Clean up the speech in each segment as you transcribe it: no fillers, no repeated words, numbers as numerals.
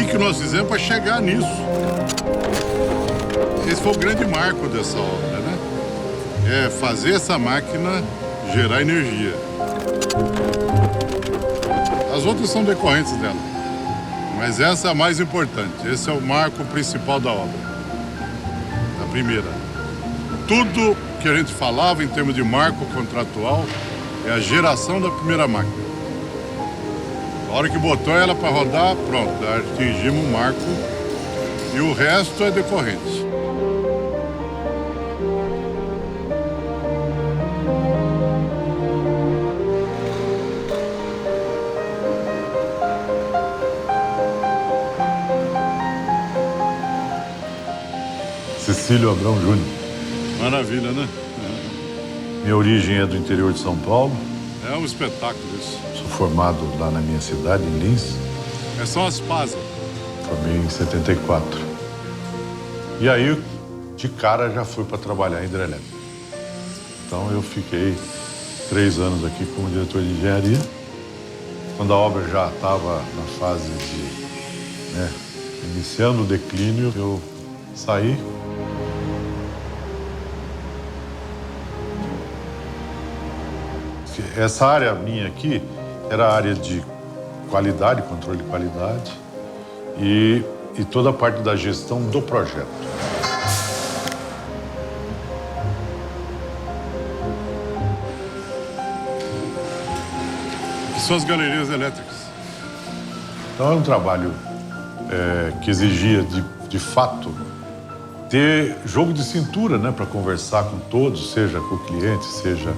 que nós fizemos para chegar nisso. Esse foi o grande marco dessa obra, né? É fazer essa máquina gerar energia. As outras são decorrentes dela, mas essa é a mais importante. Esse é o marco principal da obra, a primeira. Tudo que a gente falava em termos de marco contratual é a geração da primeira máquina. A hora que botou ela para rodar, pronto, atingimos o marco e o resto é decorrente. Cecílio Abrão Júnior. Maravilha, né? Minha origem é do interior de São Paulo. É um espetáculo isso. Sou formado lá na minha cidade, em Lins. São as PASA. Formei em 74. E aí, de cara, já fui para trabalhar em hidrelétrica. Então, eu fiquei 3 anos aqui como diretor de engenharia. Quando a obra já estava na fase de, iniciando o declínio, eu saí. Essa área minha aqui era a área de qualidade, controle de qualidade e toda a parte da gestão do projeto. Que são as galerias elétricas. Então é um trabalho que exigia, de fato, ter jogo de cintura, né, para conversar com todos, seja com o cliente, seja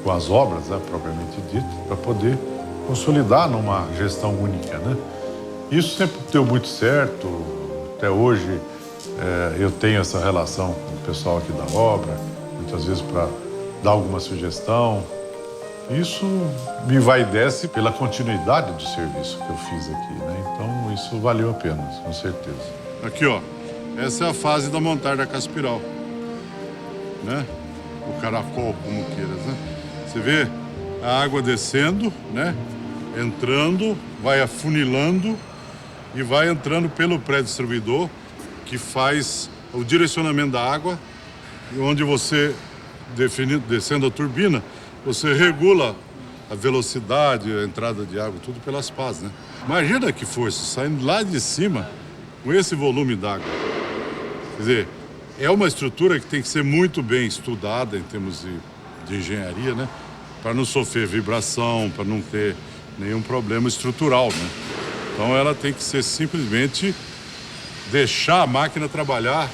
com as obras, né, propriamente dito, para poder consolidar numa gestão única, né? Isso sempre deu muito certo. Até hoje eu tenho essa relação com o pessoal aqui da obra, muitas vezes para dar alguma sugestão. Isso me vai e desce pela continuidade do serviço que eu fiz aqui, né? Então isso valeu a pena, com certeza. Aqui, ó, essa é a fase da montagem da Caspiral, né? O caracol, como queiras, né? Você vê a água descendo, né? Entrando, vai afunilando e vai entrando pelo pré-distribuidor, que faz o direcionamento da água, e onde você, descendo a turbina, você regula a velocidade, a entrada de água, tudo pelas pás, né? Imagina que força, saindo lá de cima com esse volume d'água. Quer dizer, é uma estrutura que tem que ser muito bem estudada em termos de engenharia, né? Para não sofrer vibração, para não ter nenhum problema estrutural, né? Então ela tem que ser simplesmente deixar a máquina trabalhar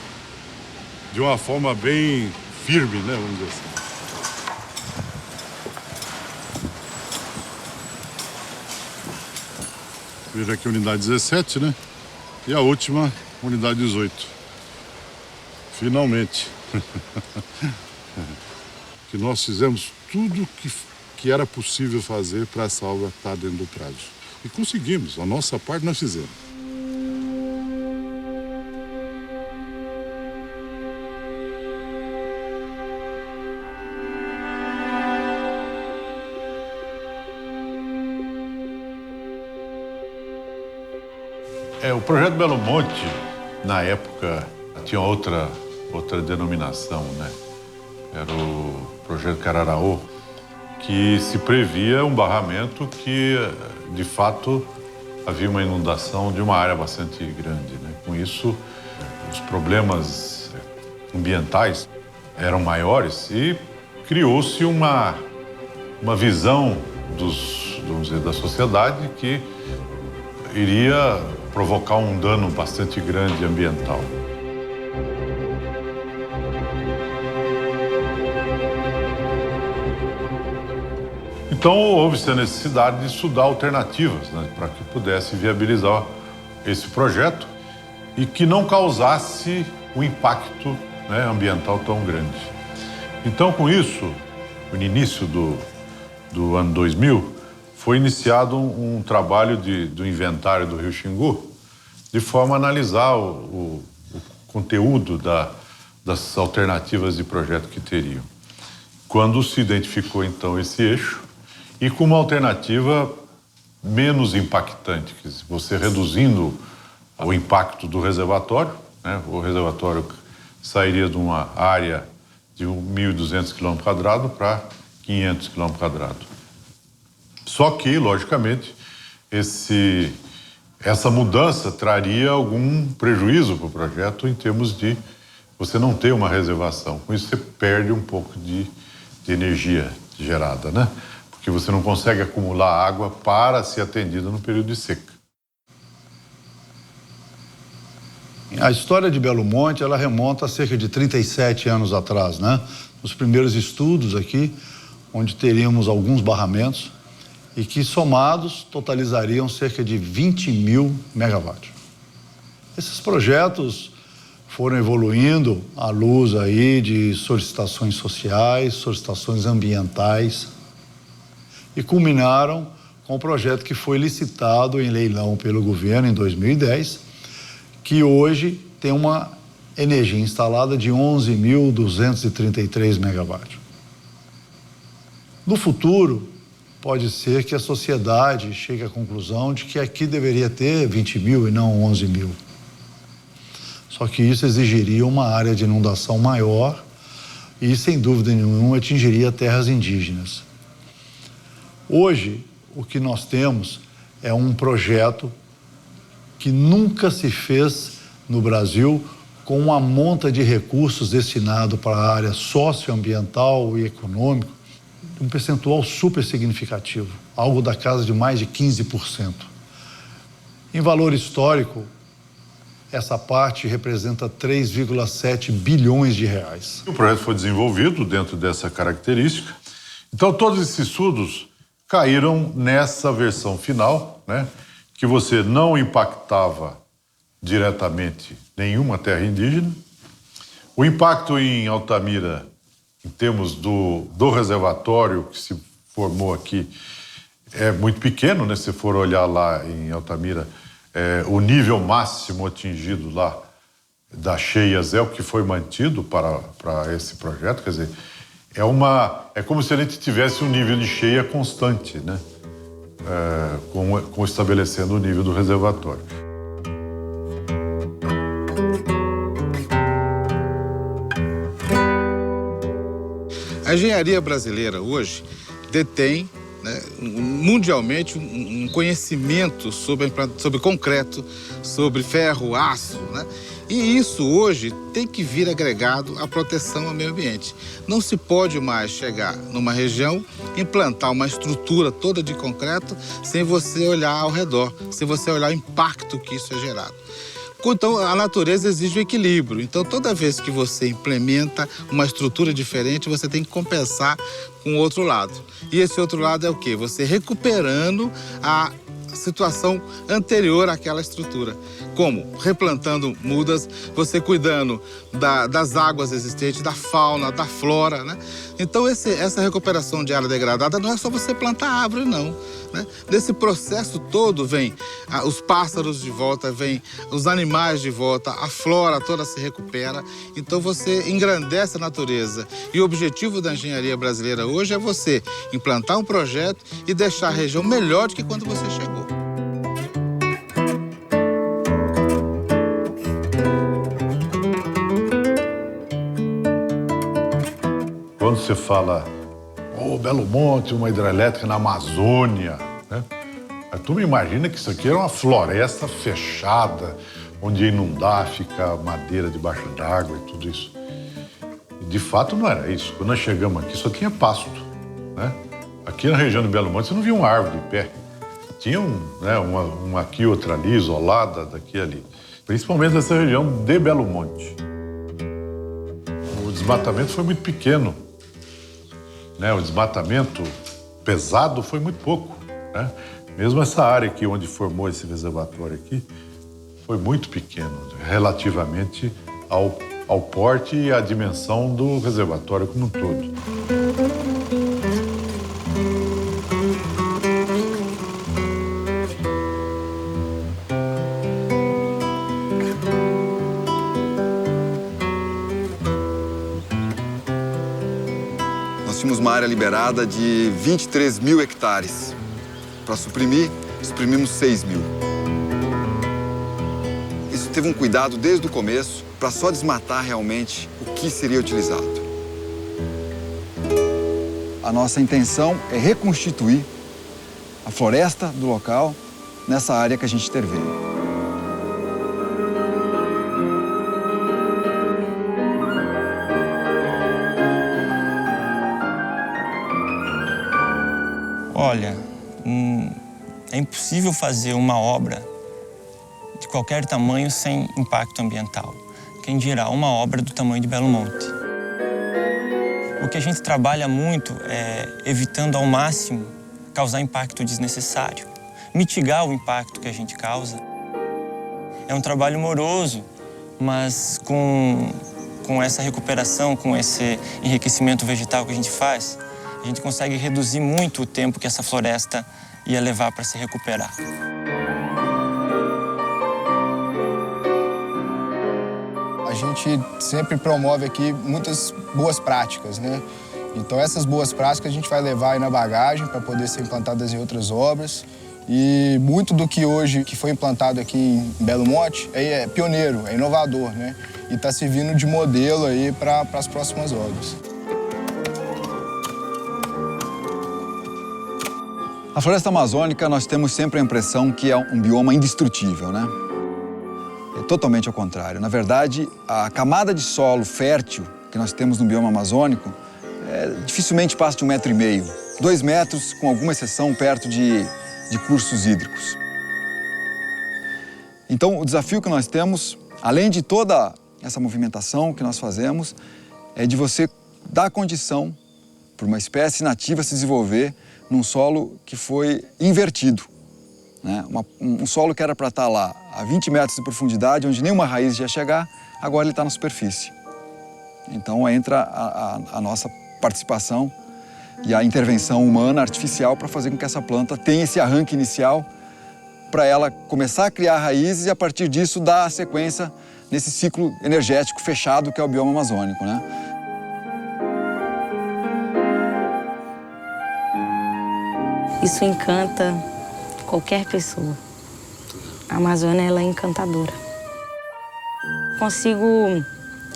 de uma forma bem firme, né? Vamos dizer assim. Veja aqui a unidade 17, né? E a última, unidade 18. Finalmente. Que nós fizemos tudo que era possível fazer para essa obra estar dentro do prazo. E conseguimos, a nossa parte nós fizemos. O projeto Belo Monte, na época, tinha outra denominação, né? Era o projeto Cararaú, que se previa um barramento que, de fato, havia uma inundação de uma área bastante grande, né? Com isso, os problemas ambientais eram maiores e criou-se uma visão vamos dizer, da sociedade que iria provocar um dano bastante grande ambiental. Então, houve-se a necessidade de estudar alternativas, né, para que pudesse viabilizar esse projeto e que não causasse um impacto, né, ambiental tão grande. Então, com isso, no início do ano 2000, foi iniciado um trabalho do inventário do Rio Xingu, de forma a analisar o conteúdo das alternativas de projeto que teriam. Quando se identificou, então, esse eixo, e com uma alternativa menos impactante, você reduzindo o impacto do reservatório, né? O reservatório sairia de uma área de 1.200 km² para 500 km². Só que, logicamente, essa mudança traria algum prejuízo para o projeto em termos de você não ter uma reservação. Com isso, você perde um pouco de energia gerada, né? Porque você não consegue acumular água para ser atendida no período de seca. A história de Belo Monte, ela remonta a cerca de 37 anos atrás, né? Os primeiros estudos aqui, onde teríamos alguns barramentos e que, somados, totalizariam cerca de 20.000 megawatts. Esses projetos foram evoluindo à luz aí de solicitações sociais, solicitações ambientais e culminaram com o projeto que foi licitado em leilão pelo governo em 2010, que hoje tem uma energia instalada de 11.233 megawatts. No futuro, pode ser que a sociedade chegue à conclusão de que aqui deveria ter 20.000 e não 11.000. Só que isso exigiria uma área de inundação maior e, sem dúvida nenhuma, atingiria terras indígenas. Hoje, o que nós temos é um projeto que nunca se fez no Brasil com uma monta de recursos destinado para a área socioambiental e econômica, um percentual super significativo, algo da casa de mais de 15%. Em valor histórico, essa parte representa 3,7 bilhões de reais. O projeto foi desenvolvido dentro dessa característica. Então, todos esses estudos caíram nessa versão final, né? Que você não impactava diretamente nenhuma terra indígena. O impacto em Altamira, em termos do reservatório que se formou aqui, é muito pequeno, né? Se for olhar lá em Altamira, o nível máximo atingido lá das cheias é o que foi mantido para esse projeto. Quer dizer, é como se a gente tivesse um nível de cheia constante, né? Com estabelecendo o nível do reservatório. A engenharia brasileira hoje detém, né, mundialmente um conhecimento sobre concreto, sobre ferro, aço, né? E isso hoje tem que vir agregado à proteção ao meio ambiente. Não se pode mais chegar numa região, implantar uma estrutura toda de concreto sem você olhar ao redor, sem você olhar o impacto que isso é gerado. Então, a natureza exige o equilíbrio. Então, toda vez que você implementa uma estrutura diferente, você tem que compensar com o outro lado. E esse outro lado é o quê? Você recuperando a situação anterior àquela estrutura. Como? Replantando mudas, você cuidando das águas existentes, da fauna, da flora, né? Então, essa recuperação de área degradada não é só você plantar árvore, não, né? Nesse processo todo vem os pássaros de volta, vem os animais de volta, a flora toda se recupera. Então, você engrandece a natureza. E o objetivo da engenharia brasileira hoje é você implantar um projeto e deixar a região melhor do que quando você chegou. Quando você fala, Belo Monte, uma hidrelétrica na Amazônia, né? A turma imagina que isso aqui era uma floresta fechada, onde ia inundar, fica madeira debaixo d'água e tudo isso. E de fato não era isso. Quando nós chegamos aqui, só tinha pasto, né? Aqui na região de Belo Monte você não via uma árvore de pé. Tinha uma aqui, outra ali, isolada, daqui e ali. Principalmente nessa região de Belo Monte. O desmatamento foi muito pequeno, né? O desmatamento pesado foi muito pouco, né? Mesmo essa área aqui onde formou esse reservatório aqui foi muito pequeno, relativamente ao porte e à dimensão do reservatório como um todo. Nós tínhamos uma área liberada de 23.000 hectares. Para suprimir, suprimimos 6.000. teve um cuidado desde o começo para só desmatar realmente o que seria utilizado. A nossa intenção é reconstituir a floresta do local nessa área que a gente interveio. Olha, é impossível fazer uma obra de qualquer tamanho sem impacto ambiental. Quem dirá uma obra do tamanho de Belo Monte. O que a gente trabalha muito é evitando ao máximo causar impacto desnecessário, mitigar o impacto que a gente causa. É um trabalho moroso, mas com essa recuperação, com esse enriquecimento vegetal que a gente faz, a gente consegue reduzir muito o tempo que essa floresta ia levar para se recuperar. A gente sempre promove aqui muitas boas práticas, né? Então essas boas práticas a gente vai levar aí na bagagem para poder ser implantadas em outras obras. E muito do que hoje que foi implantado aqui em Belo Monte é pioneiro, é inovador, né? E está servindo de modelo aí para as próximas obras. A floresta amazônica, nós temos sempre a impressão que é um bioma indestrutível, né? É totalmente ao contrário. Na verdade, a camada de solo fértil que nós temos no bioma amazônico dificilmente passa de 1,5 metro. 2 metros, com alguma exceção, perto de cursos hídricos. Então, o desafio que nós temos, além de toda essa movimentação que nós fazemos, é de você dar condição para uma espécie nativa se desenvolver num solo que foi invertido, né? Um solo que era para estar lá a 20 metros de profundidade, onde nenhuma raiz ia chegar, agora ele está na superfície. Então entra a nossa participação e a intervenção humana artificial para fazer com que essa planta tenha esse arranque inicial para ela começar a criar raízes e a partir disso dar a sequência nesse ciclo energético fechado que é o bioma amazônico, né? Isso encanta qualquer pessoa. A Amazônia, ela é encantadora. Consigo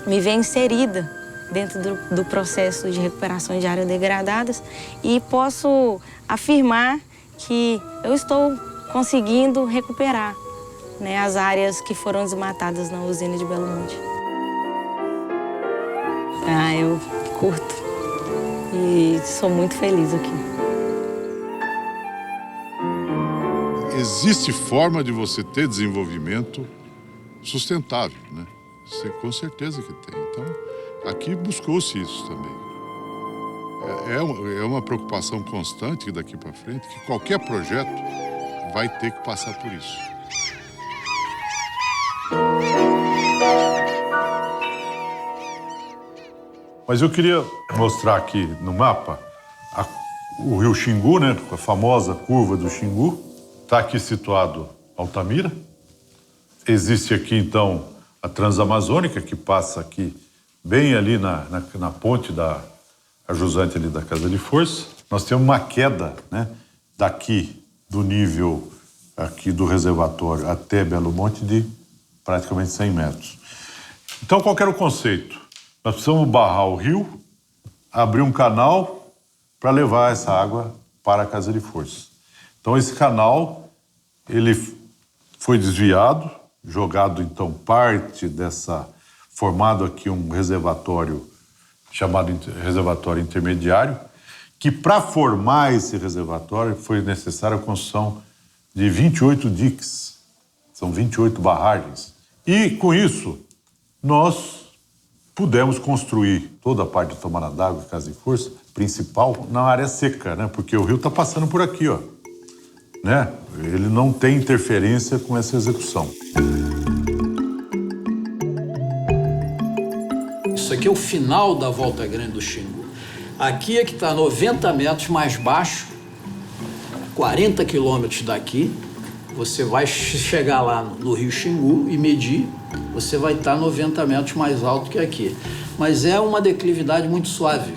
me ver inserida dentro do processo de recuperação de áreas degradadas e posso afirmar que eu estou conseguindo recuperar, né, as áreas que foram desmatadas na usina de Belo Monte. Eu curto e sou muito feliz aqui. Existe forma de você ter desenvolvimento sustentável, né? Você, com certeza que tem. Então, aqui buscou-se isso também. É uma preocupação constante daqui para frente, que qualquer projeto vai ter que passar por isso. Mas eu queria mostrar aqui no mapa o rio Xingu, né, com a famosa curva do Xingu. Está aqui situado Altamira. Existe aqui, então, a Transamazônica, que passa aqui bem ali na ponte da jusante ali da Casa de Força. Nós temos uma queda, né, daqui do nível aqui do reservatório até Belo Monte de praticamente 100 metros. Então, qual que era o conceito? Nós precisamos barrar o rio, abrir um canal para levar essa água para a Casa de Força. Então, esse canal, ele foi desviado, jogado, então, parte dessa... formado aqui um reservatório chamado reservatório intermediário, que para formar esse reservatório foi necessária a construção de 28 diques, são 28 barragens. E, com isso, nós pudemos construir toda a parte de tomada d'água e Casa de Força principal na área seca, né? Porque o rio está passando por aqui, ó. Né? Ele não tem interferência com essa execução. Isso aqui é o final da Volta Grande do Xingu. Aqui é que está 90 metros mais baixo, 40 quilômetros daqui. Você vai chegar lá no rio Xingu e medir, você vai estar 90 metros mais alto que aqui. Mas é uma declividade muito suave.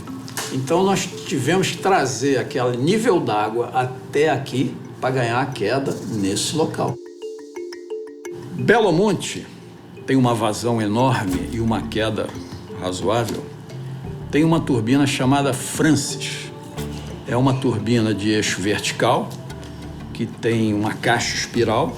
Então nós tivemos que trazer aquele nível d'água até aqui para ganhar a queda nesse local. Belo Monte tem uma vazão enorme e uma queda razoável, tem uma turbina chamada Francis. É uma turbina de eixo vertical, que tem uma caixa espiral,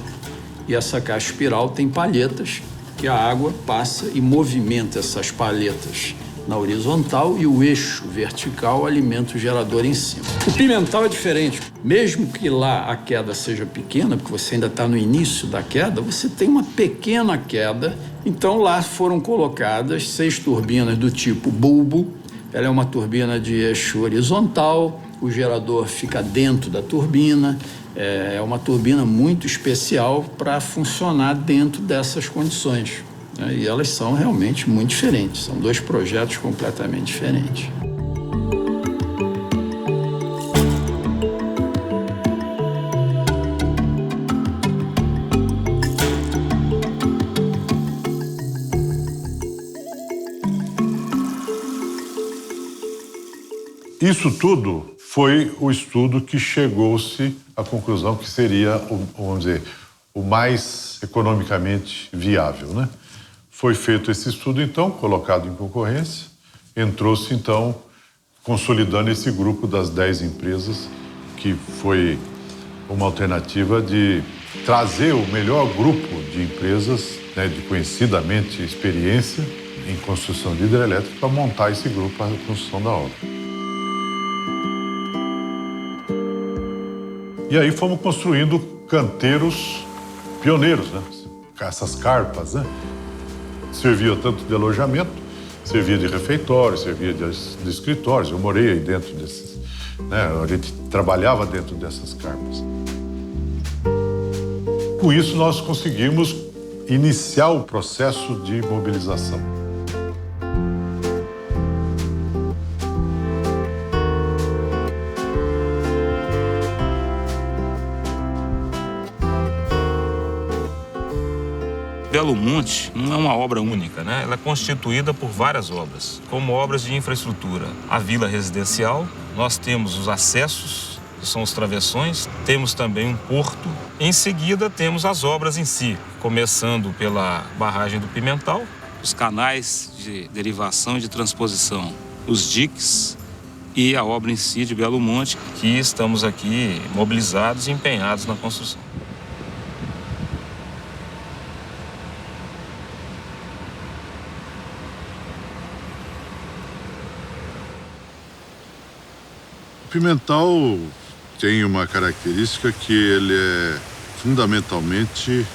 e essa caixa espiral tem palhetas que a água passa e movimenta essas palhetas na horizontal e o eixo vertical alimenta o gerador em cima. O pimental é diferente. Mesmo que lá a queda seja pequena, porque você ainda está no início da queda, você tem uma pequena queda. Então lá foram colocadas 6 turbinas do tipo bulbo. Ela é uma turbina de eixo horizontal, o gerador fica dentro da turbina. É uma turbina muito especial para funcionar dentro dessas condições, né? E elas são realmente muito diferentes. São 2 projetos completamente diferentes. Isso tudo foi o estudo que chegou-se à conclusão que seria, vamos dizer, o mais economicamente viável, né? Foi feito esse estudo, então, colocado em concorrência, entrou-se, então, consolidando esse grupo das 10 empresas, que foi uma alternativa de trazer o melhor grupo de empresas, né, de conhecidamente experiência em construção de hidrelétrica para montar esse grupo para a construção da obra. E aí fomos construindo canteiros pioneiros, né? Essas carpas, né? Servia tanto de alojamento, servia de refeitório, servia de escritórios. Eu morei aí dentro desses, né? A gente trabalhava dentro dessas carpas. Com isso, nós conseguimos iniciar o processo de mobilização. Belo Monte não é uma obra única, né? Ela é constituída por várias obras, como obras de infraestrutura. A vila residencial, nós temos os acessos, que são os travessões, temos também um porto. Em seguida, temos as obras em si, começando pela barragem do Pimental, os canais de derivação e de transposição, os diques e a obra em si de Belo Monte, que estamos aqui mobilizados e empenhados na construção. O Pimental tem uma característica que ele é fundamentalmente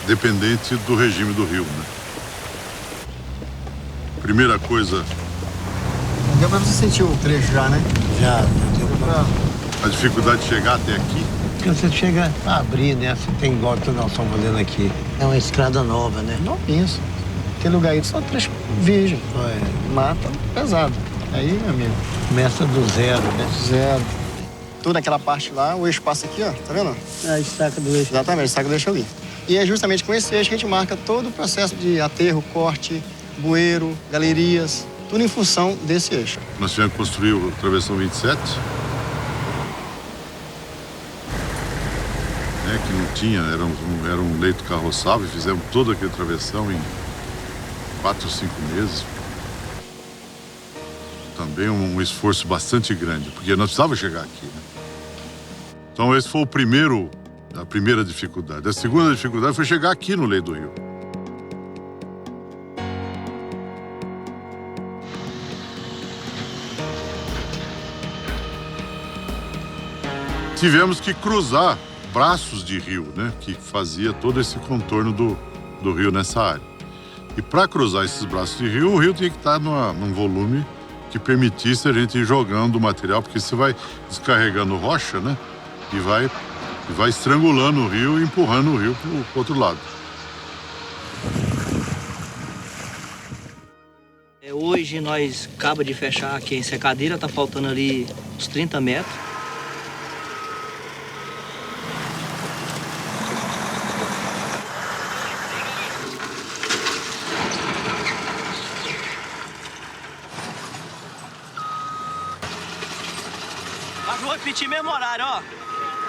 dependente do regime do rio, né? Primeira coisa... Deu pra você sentir o trecho já, né? Já, deu pra... A dificuldade de chegar até aqui. Porque você chega a abrir, né? Você tem igual que nós estamos fazendo aqui. É uma estrada nova, né? Não pensa. Tem lugar aí só trecho virgem. Mata pesado. Aí, meu amigo, começa do zero, né? Zero. Toda aquela parte lá, o eixo passa aqui, ó. Tá vendo? É, a estaca do eixo. Exatamente, a estaca do eixo ali. E é justamente com esse eixo que a gente marca todo o processo de aterro, corte, bueiro, galerias, tudo em função desse eixo. Nós tivemos que construir o travessão 27, né, que não tinha, era um leito carroçável, e fizemos toda aquele travessão em 4 ou 5 meses. Também um esforço bastante grande, porque nós precisávamos chegar aqui, né? Então esse foi a primeira dificuldade. A segunda dificuldade foi chegar aqui no leito do rio. Tivemos que cruzar braços de rio, né, que fazia todo esse contorno do rio nessa área. E para cruzar esses braços de rio, o rio tinha que estar num volume que permitisse a gente ir jogando o material, porque você vai descarregando rocha, né? E vai estrangulando o rio e empurrando o rio para o outro lado. Hoje nós acabamos de fechar aqui em Secadeira, tá faltando ali uns 30 metros. Mas vou repetir mesmo horário, ó.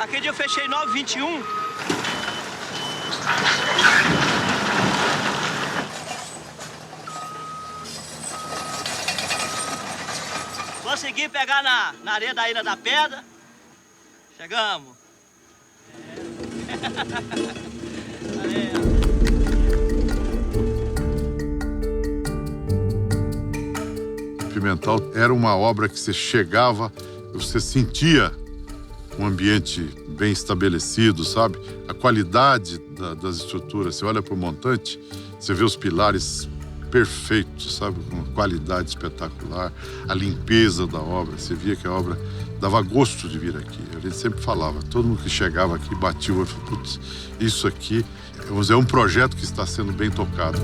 Aquele dia eu fechei 9h21. conseguir pegar na areia da Ilha da Pedra. Chegamos. Pimental era uma obra que você chegava, você sentia um ambiente bem estabelecido, sabe? A qualidade das estruturas. Você olha para o montante, você vê os pilares perfeitos, sabe? Com uma qualidade espetacular. A limpeza da obra. Você via que a obra dava gosto de vir aqui. A gente sempre falava, todo mundo que chegava aqui batia o olho e falava, putz, isso aqui é um projeto que está sendo bem tocado.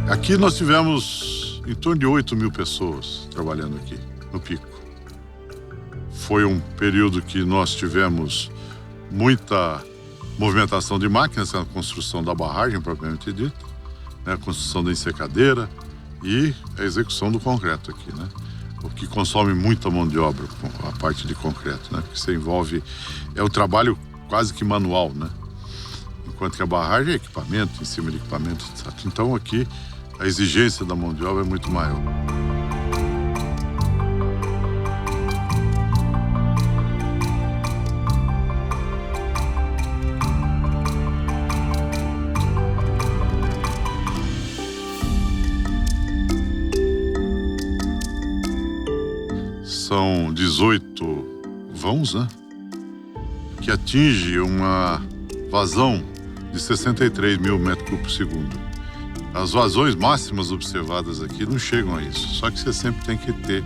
Aqui nós tivemos em torno de 8 mil pessoas trabalhando aqui, no Pico. Foi um período que nós tivemos muita movimentação de máquinas, a construção da barragem, propriamente dita, né, a construção da ensecadeira e a execução do concreto aqui, né? O que consome muita mão de obra, a parte de concreto, né? Porque você envolve... É um trabalho quase que manual, né? Enquanto que a barragem é equipamento, em cima de equipamento, etc. Então aqui a exigência da mão de obra é muito maior. São 18 vãos, né? Que atinge uma vazão de 63 mil metros cúbicos por segundo. As vazões máximas observadas aqui não chegam a isso, só que você sempre tem que ter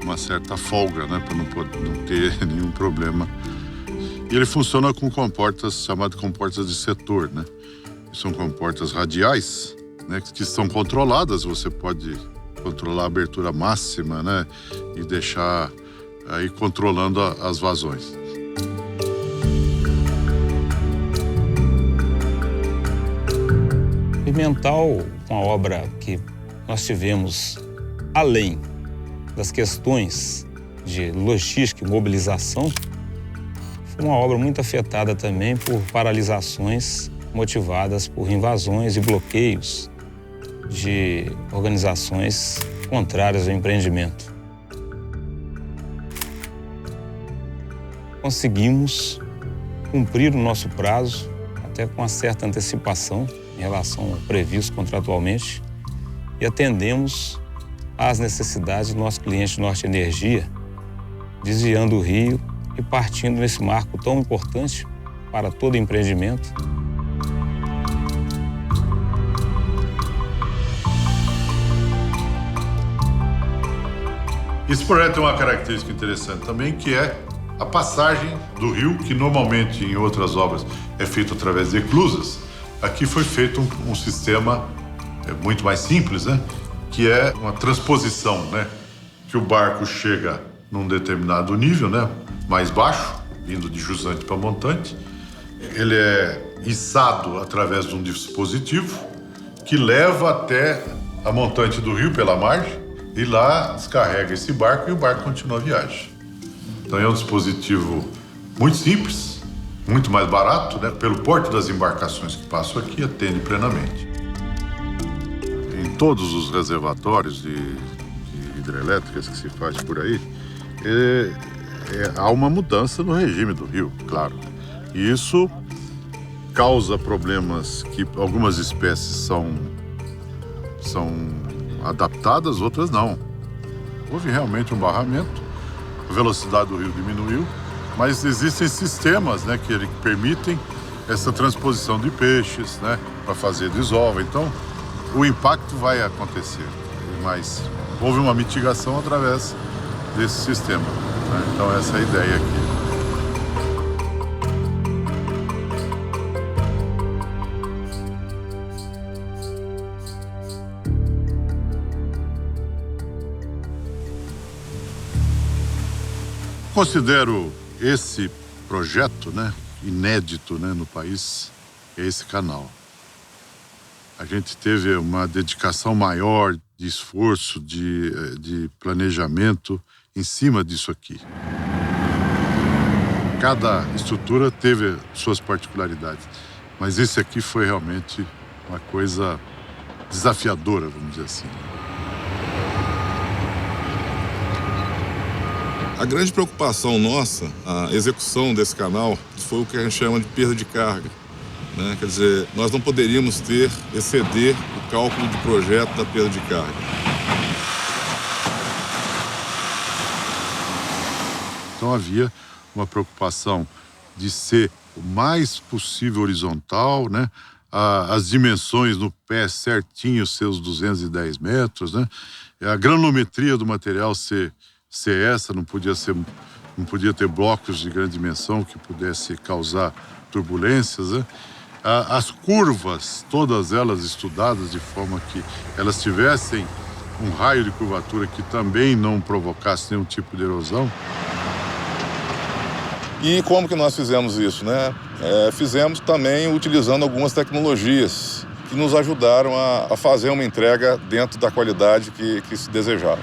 uma certa folga, né, para não ter nenhum problema. E ele funciona com comportas, chamadas comportas de setor, né? São comportas radiais, né, que são controladas, você pode controlar a abertura máxima, né, e deixar aí controlando as vazões. Pimental, uma obra que nós tivemos, além das questões de logística e mobilização, foi uma obra muito afetada também por paralisações motivadas por invasões e bloqueios de organizações contrárias ao empreendimento. Conseguimos cumprir o nosso prazo, até com uma certa antecipação, em relação ao previsto contratualmente, e atendemos às necessidades do nosso cliente Norte Energia, desviando o rio e partindo nesse marco tão importante para todo empreendimento. Esse projeto tem uma característica interessante também, que é a passagem do rio, que normalmente em outras obras é feito através de eclusas. Aqui foi feito um sistema muito mais simples, né? Que é uma transposição, né? Que o barco chega num determinado nível, né? Mais baixo, vindo de jusante para montante. Ele é içado através de um dispositivo que leva até a montante do rio pela margem e lá descarrega esse barco e o barco continua a viagem. Então é um dispositivo muito simples, muito mais barato, né? Pelo porte das embarcações que passam aqui, atende plenamente. Em todos os reservatórios de hidrelétricas que se faz por aí, há uma mudança no regime do rio, claro. E isso causa problemas que algumas espécies são adaptadas, outras não. Houve realmente um barramento, a velocidade do rio diminuiu, mas existem sistemas, né, que permitem essa transposição de peixes, né, para fazer desova. Então, o impacto vai acontecer, mas houve uma mitigação através desse sistema, né? Então, essa é a ideia aqui. Considero esse projeto, né, inédito, né, no país, é esse canal. A gente teve uma dedicação maior de esforço, de planejamento em cima disso aqui. Cada estrutura teve suas particularidades. Mas esse aqui foi realmente uma coisa desafiadora, vamos dizer assim. A grande preocupação nossa, a execução desse canal, foi o que a gente chama de perda de carga, né? Quer dizer, nós não poderíamos exceder o cálculo de projeto da perda de carga. Então havia uma preocupação de ser o mais possível horizontal, né? As dimensões no pé certinho, seus 210 metros, né? A granulometria do material ser essa, não podia ter blocos de grande dimensão que pudesse causar turbulências, né? As curvas, todas elas estudadas de forma que elas tivessem um raio de curvatura que também não provocasse nenhum tipo de erosão. E como que nós fizemos isso, né? Fizemos também utilizando algumas tecnologias que nos ajudaram a fazer uma entrega dentro da qualidade que se desejava.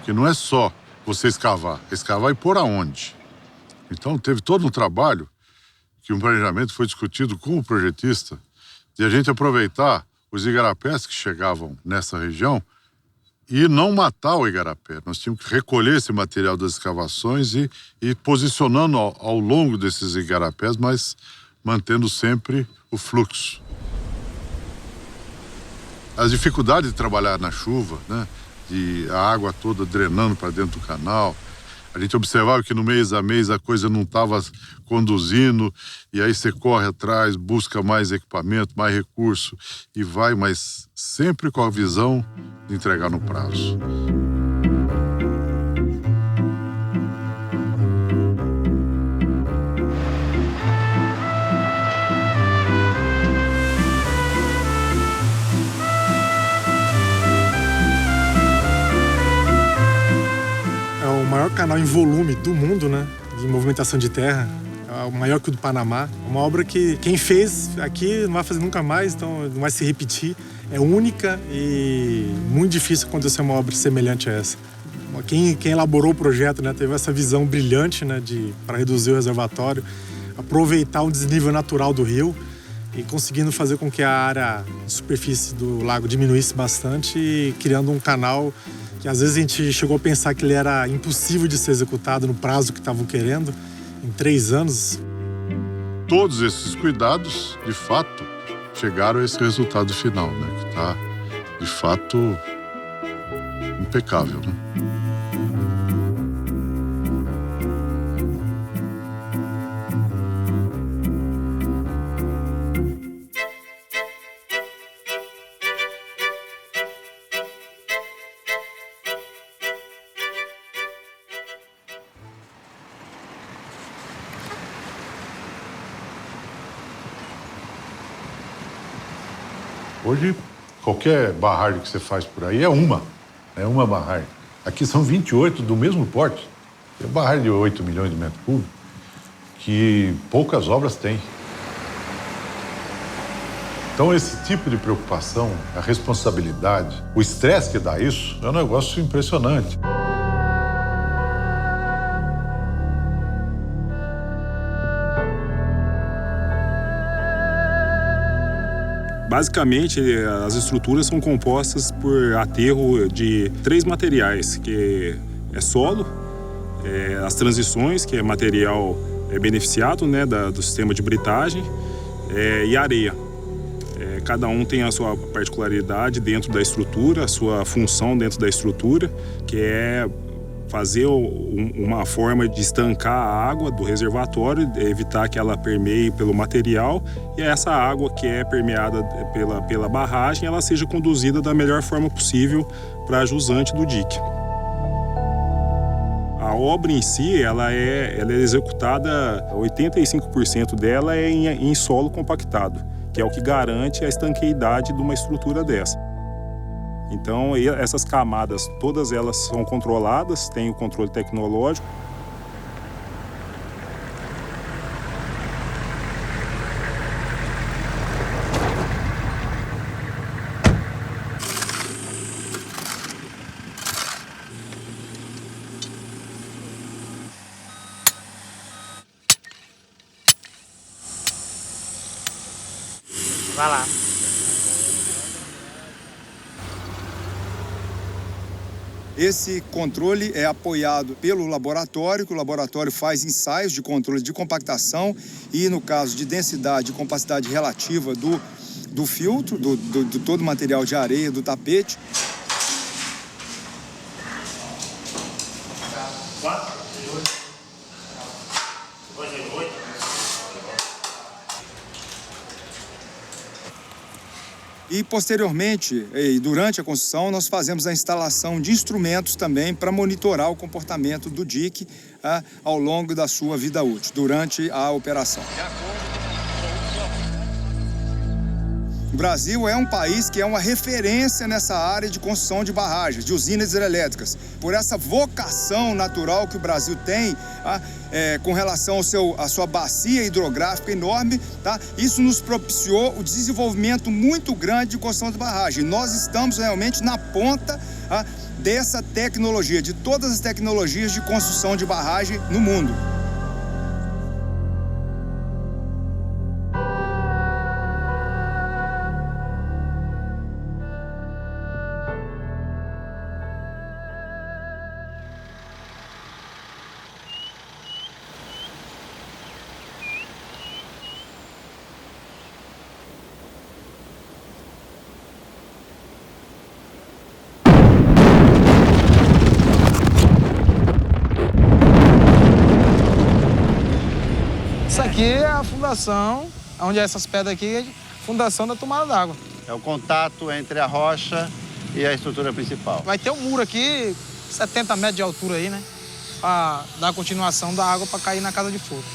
Que não é só você escavar e pôr aonde. Então teve todo um trabalho que um planejamento foi discutido com o projetista de a gente aproveitar os igarapés que chegavam nessa região e não matar o igarapé. Nós tínhamos que recolher esse material das escavações e posicionando ao longo desses igarapés, mas mantendo sempre o fluxo. As dificuldades de trabalhar na chuva, né? De a água toda drenando para dentro do canal. A gente observava que no mês a mês a coisa não estava conduzindo, e aí você corre atrás, busca mais equipamento, mais recurso e vai, mas sempre com a visão de entregar no prazo. O maior canal em volume do mundo, né, de movimentação de terra, é o maior que o do Panamá. É uma obra que quem fez aqui não vai fazer nunca mais, então não vai se repetir. É única e muito difícil acontecer uma obra semelhante a essa. Quem elaborou o projeto, né, teve essa visão brilhante, né, para reduzir o reservatório, aproveitar o desnível natural do rio e conseguindo fazer com que a área de superfície do lago diminuísse bastante, criando um canal que às vezes a gente chegou a pensar que ele era impossível de ser executado no prazo que estavam querendo, em 3 anos. Todos esses cuidados, de fato, chegaram a esse resultado final, né? Que está, de fato, impecável, né? Hoje, qualquer barragem que você faz por aí é uma barragem. Aqui são 28 do mesmo porte. É uma barragem de 8 milhões de metros cúbicos, que poucas obras têm. Então, esse tipo de preocupação, a responsabilidade, o estresse que dá isso, é um negócio impressionante. Basicamente, as estruturas são compostas por aterro de 3 materiais, que é solo, as transições, que é material beneficiado, né, do sistema de britagem, e areia. Cada um tem a sua particularidade dentro da estrutura, a sua função dentro da estrutura, que é fazer uma forma de estancar a água do reservatório, evitar que ela permeie pelo material, e essa água que é permeada pela barragem, ela seja conduzida da melhor forma possível para a jusante do dique. A obra em si, ela é executada, 85% dela é em solo compactado, que é o que garante a estanqueidade de uma estrutura dessa. Então, essas camadas, todas elas são controladas, tem o controle tecnológico. Vai lá. Esse controle é apoiado pelo laboratório, que o laboratório faz ensaios de controle de compactação e, no caso de densidade e compacidade relativa do filtro, de todo o material de areia, do tapete. E, posteriormente, durante a construção, nós fazemos a instalação de instrumentos também para monitorar o comportamento do dique ao longo da sua vida útil, durante a operação. O Brasil é um país que é uma referência nessa área de construção de barragens, de usinas hidrelétricas. Por essa vocação natural que o Brasil tem, com relação à sua bacia hidrográfica enorme, isso nos propiciou o desenvolvimento muito grande de construção de barragem. Nós estamos realmente na ponta dessa tecnologia, de todas as tecnologias de construção de barragem no mundo. Isso aqui é a fundação, onde é essas pedras aqui, é a fundação da tomada d'água. É o contato entre a rocha e a estrutura principal. Vai ter um muro aqui, 70 metros de altura aí, né? Para dar continuação da água para cair na casa de força.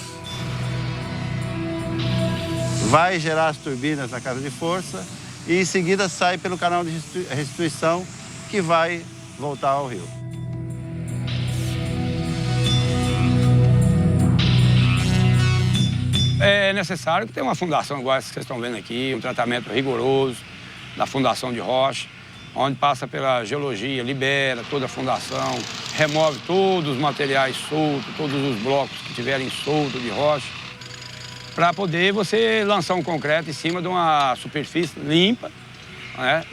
Vai gerar as turbinas na casa de força e em seguida sai pelo canal de restituição que vai voltar ao rio. É necessário que tenha uma fundação igual essa que vocês estão vendo aqui, um tratamento rigoroso da fundação de rocha, onde passa pela geologia, libera toda a fundação, remove todos os materiais soltos, todos os blocos que tiverem soltos de rocha, para poder você lançar um concreto em cima de uma superfície limpa, né,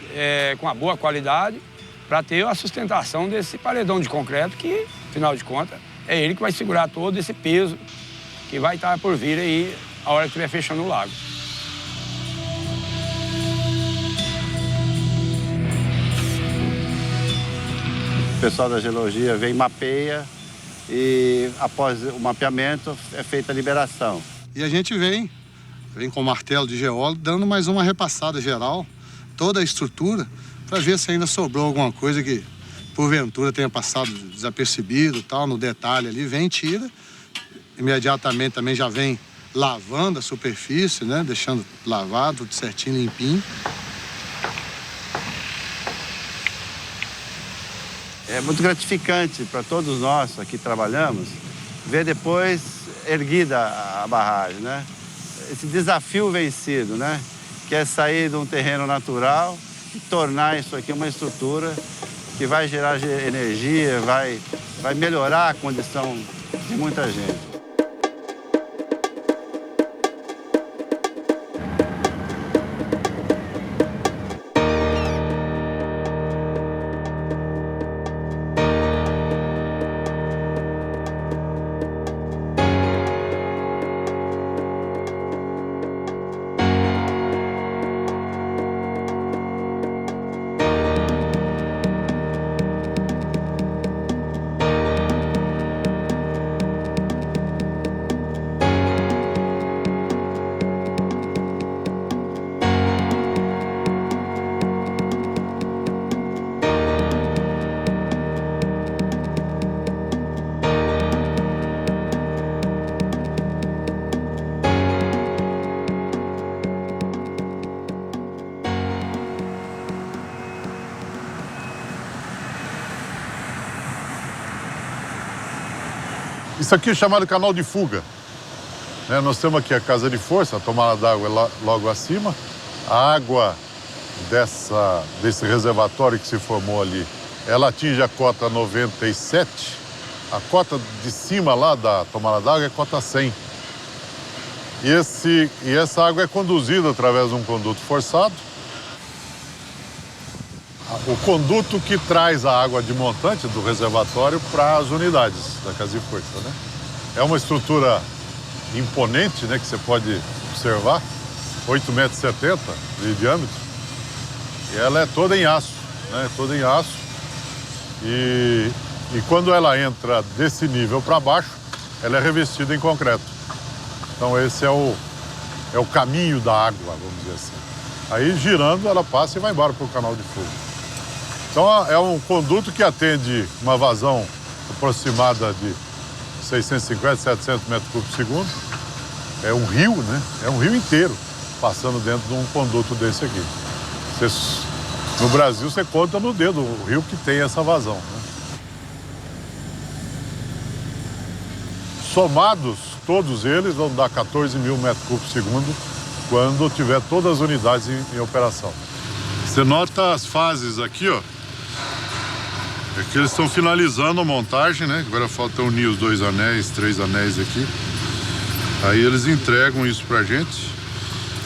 com uma boa qualidade, para ter a sustentação desse paredão de concreto que, afinal de contas, é ele que vai segurar todo esse peso que vai estar por vir aí a hora que estiver fechando o lago. O pessoal da geologia vem, mapeia e após o mapeamento é feita a liberação. E a gente vem com o martelo de geólogo, dando mais uma repassada geral, toda a estrutura, para ver se ainda sobrou alguma coisa que porventura tenha passado desapercebido, tal, no detalhe ali, vem, tira. Imediatamente também já vem lavando a superfície, né? Deixando lavado, tudo certinho, limpinho. É muito gratificante para todos nós aqui que trabalhamos ver depois erguida a barragem, né? Esse desafio vencido, né? Que é sair de um terreno natural e tornar isso aqui uma estrutura que vai gerar energia, vai melhorar a condição de muita gente. Isso aqui é chamado canal de fuga. Nós temos aqui a casa de força, a tomada d'água logo acima. A água desse reservatório que se formou ali, ela atinge a cota 97. A cota de cima lá da tomada d'água é cota 100. E essa água é conduzida através de um conduto forçado. O conduto que traz a água de montante do reservatório para as unidades da Casa de Força, né? É uma estrutura imponente, né, que você pode observar, 8,70 metros de diâmetro. E ela é toda em aço, né? Toda em aço. E quando ela entra desse nível para baixo, ela é revestida em concreto. Então esse é o caminho da água, vamos dizer assim. Aí girando, ela passa e vai embora para o canal de fuga. Então é um conduto que atende uma vazão aproximada de 650, 700 metros cúbicos por segundo. É um rio, né? É um rio inteiro passando dentro de um conduto desse aqui. No Brasil, você conta no dedo o rio que tem essa vazão, né? Somados, todos eles vão dar 14 mil metros cúbicos por segundo quando tiver todas as unidades em operação. Você nota as fases aqui, ó. É que eles estão finalizando a montagem, né? Agora faltam unir os 2 anéis, 3 anéis aqui. Aí eles entregam isso pra gente.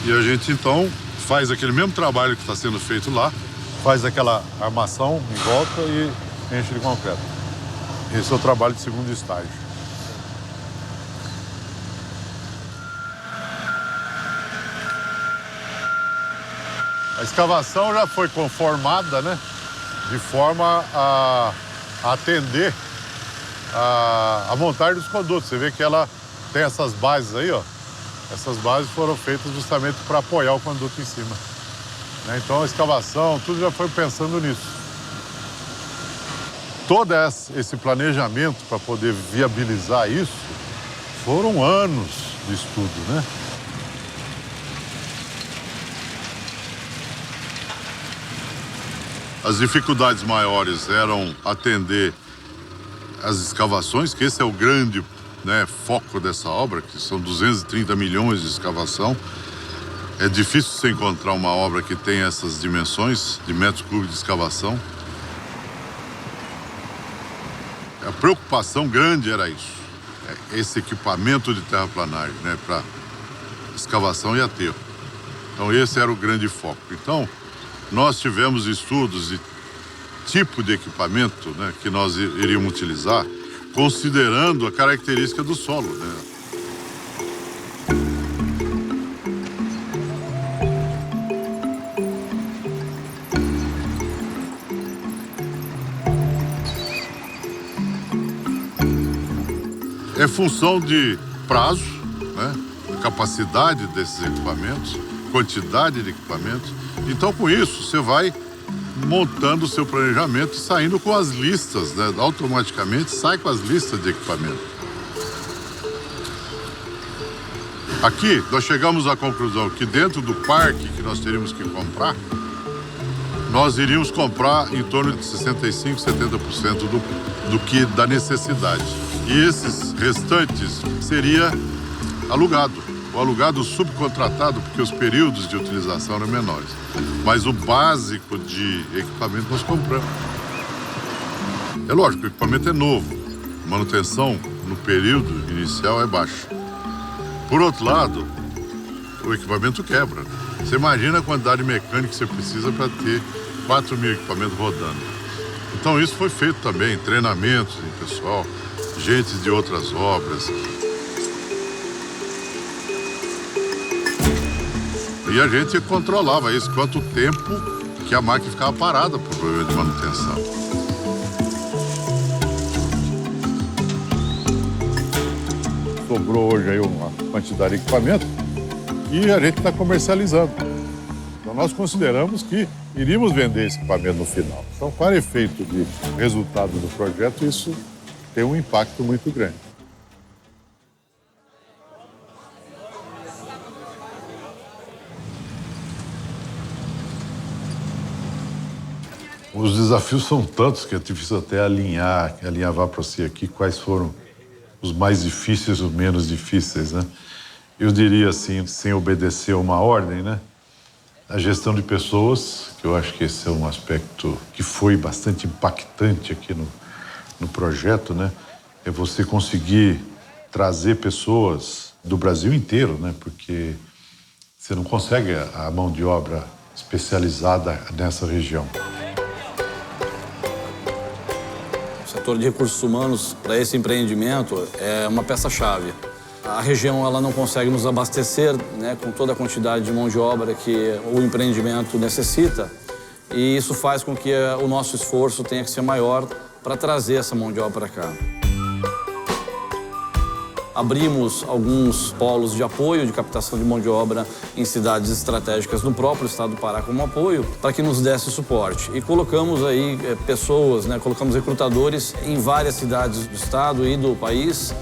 E a gente, então, faz aquele mesmo trabalho que está sendo feito lá. Faz aquela armação em volta e enche de concreto. Esse é o trabalho de segundo estágio. A escavação já foi conformada, né? De forma a atender a montagem dos condutos. Você vê que ela tem essas bases aí, ó. Essas bases foram feitas justamente para apoiar o conduto em cima. Né? Então a escavação, tudo já foi pensando nisso. Todo esse planejamento para poder viabilizar isso foram anos de estudo, né? As dificuldades maiores eram atender as escavações, que esse é o grande, né, foco dessa obra, que são 230 milhões de escavação. É difícil você encontrar uma obra que tenha essas dimensões de metros cúbicos de escavação. A preocupação grande era isso, esse equipamento de terraplanagem, né, para escavação e aterro. Então esse era o grande foco. Então, nós tivemos estudos de tipo de equipamento, né, que nós iríamos utilizar, considerando a característica do solo, né? É função de prazo, né, capacidade desses equipamentos, quantidade de equipamentos. Então, com isso, você vai montando o seu planejamento e saindo com as listas, né? Automaticamente sai com as listas de equipamento. Aqui, nós chegamos à conclusão que dentro do parque que nós teríamos que comprar, nós iríamos comprar em torno de 65%, 70% da necessidade. E esses restantes seria alugado. O alugado subcontratado, porque os períodos de utilização eram menores. Mas o básico de equipamento nós compramos. É lógico, o equipamento é novo. A manutenção no período inicial é baixa. Por outro lado, o equipamento quebra. Você imagina a quantidade de mecânica que você precisa para ter 4 mil equipamentos rodando. Então isso foi feito também, treinamentos de pessoal, gente de outras obras. E a gente controlava isso, quanto tempo que a máquina ficava parada por problema de manutenção. Sobrou hoje aí uma quantidade de equipamento e a gente está comercializando. Então nós consideramos que iríamos vender esse equipamento no final. Então, para efeito de resultado do projeto, isso tem um impacto muito grande. Os desafios são tantos que é difícil até alinhar para você aqui quais foram os mais difíceis e os menos difíceis, né? Eu diria assim, sem obedecer a uma ordem, né? A gestão de pessoas, que eu acho que esse é um aspecto que foi bastante impactante aqui no projeto, né? É você conseguir trazer pessoas do Brasil inteiro, né? Porque você não consegue a mão de obra especializada nessa região. O setor de recursos humanos para esse empreendimento é uma peça-chave. A região ela não consegue nos abastecer, né, com toda a quantidade de mão de obra que o empreendimento necessita, e isso faz com que o nosso esforço tenha que ser maior para trazer essa mão de obra para cá. Abrimos alguns polos de apoio de captação de mão de obra em cidades estratégicas no próprio estado do Pará como apoio, para que nos desse suporte. E colocamos aí pessoas, né, colocamos recrutadores em várias cidades do estado e do país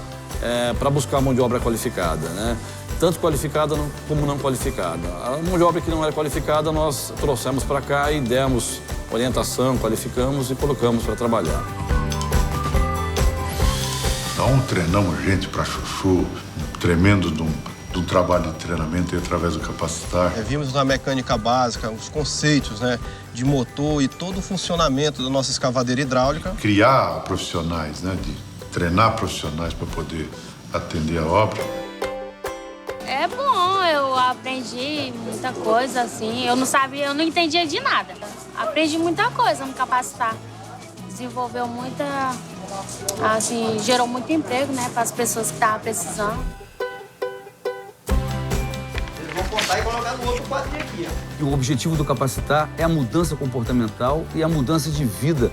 para buscar mão de obra qualificada, né? Tanto qualificada como não qualificada. A mão de obra que não era qualificada nós trouxemos para cá e demos orientação, qualificamos e colocamos para trabalhar. Então, treinamos gente para chuchu, tremendo de um trabalho de treinamento e através do Capacitar. Vimos na mecânica básica os conceitos, né, de motor e todo o funcionamento da nossa escavadeira hidráulica. Criar profissionais, né, de treinar profissionais para poder atender a obra. É bom, eu aprendi muita coisa, assim. Eu não sabia, eu não entendia de nada. Aprendi muita coisa no Capacitar. Desenvolveu muita, assim, gerou muito emprego, né, para as pessoas que estavam precisando. Eles vão cortar e colocar no outro quadrinho aqui, ó. E o objetivo do Capacitar é a mudança comportamental e a mudança de vida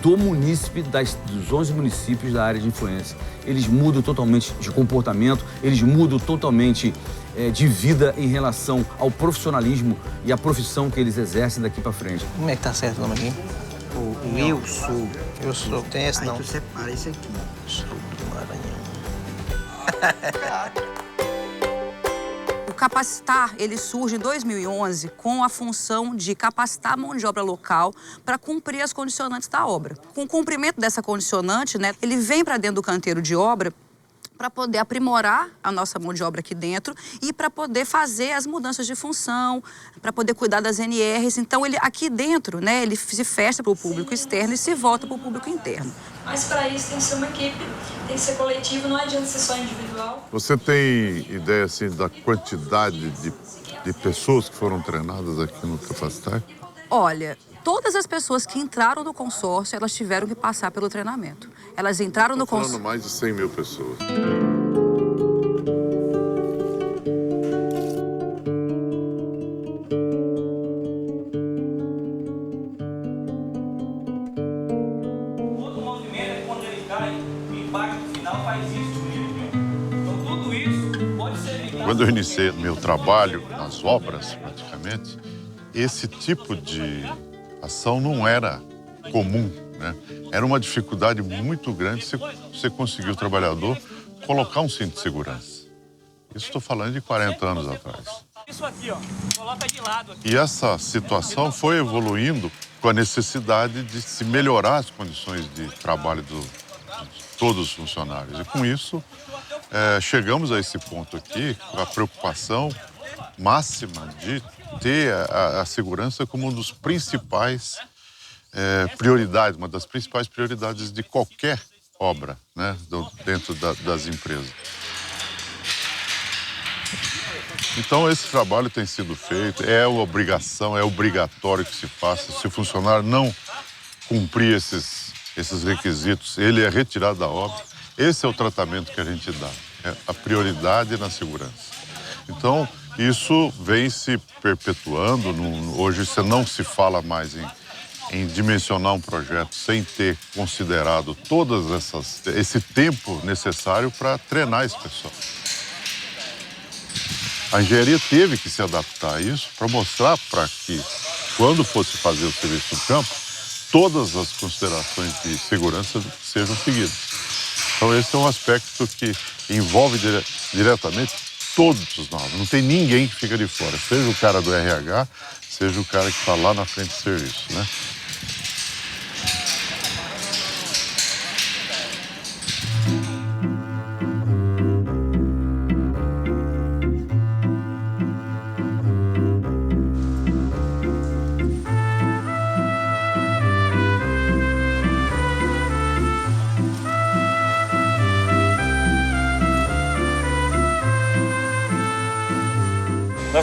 do munícipe, dos 11 municípios da área de influência. Eles mudam totalmente de comportamento, eles mudam totalmente de vida em relação ao profissionalismo e à profissão que eles exercem daqui para frente. Como é que tá certo o nome aqui? O Eu Sou. Eu Sou. Tem esse não? Aí tu separa esse aqui. Sou do Maranhão. O Capacitar, ele surge em 2011 com a função de capacitar a mão de obra local para cumprir as condicionantes da obra. Com o cumprimento dessa condicionante, né, ele vem para dentro do canteiro de obra para poder aprimorar a nossa mão de obra aqui dentro e para poder fazer as mudanças de função, para poder cuidar das NRs. Então, ele aqui dentro, né, ele se fecha para o público externo e se volta para o público interno. Mas para isso tem que ser uma equipe, tem que ser coletivo, não adianta ser só individual. Você tem ideia, assim, da quantidade de pessoas que foram treinadas aqui no Capacitar? Olha, todas as pessoas que entraram no consórcio, elas tiveram que passar pelo treinamento. Elas entraram no consórcio... Falando mais de 100 mil pessoas. Todo movimento, quando ele cai, o impacto final faz isso nele. Então tudo isso pode ser... Quando eu iniciei meu trabalho nas obras, praticamente, esse tipo de ação não era comum, né? Era uma dificuldade muito grande você conseguir o trabalhador colocar um cinto de segurança. Isso estou falando de 40 anos atrás. Isso aqui, ó, coloca de lado aqui. E essa situação foi evoluindo com a necessidade de se melhorar as condições de trabalho de todos os funcionários. E com isso, chegamos a esse ponto aqui, com a preocupação máxima de ter a segurança como um dos principais prioridades, uma das principais prioridades de qualquer obra, né, dentro das empresas. Então, esse trabalho tem sido feito, é uma obrigação, é obrigatório que se faça. Se o funcionário não cumprir esses requisitos, ele é retirado da obra. Esse é o tratamento que a gente dá, é a prioridade na segurança. Então, isso vem se perpetuando. Hoje você não se fala mais em dimensionar um projeto sem ter considerado esse tempo necessário para treinar esse pessoal. A engenharia teve que se adaptar a isso para mostrar para que, quando fosse fazer o serviço no campo, todas as considerações de segurança sejam seguidas. Então, esse é um aspecto que envolve diretamente todos nós. Não tem ninguém que fica de fora, seja o cara do RH, seja o cara que está lá na frente do serviço, né?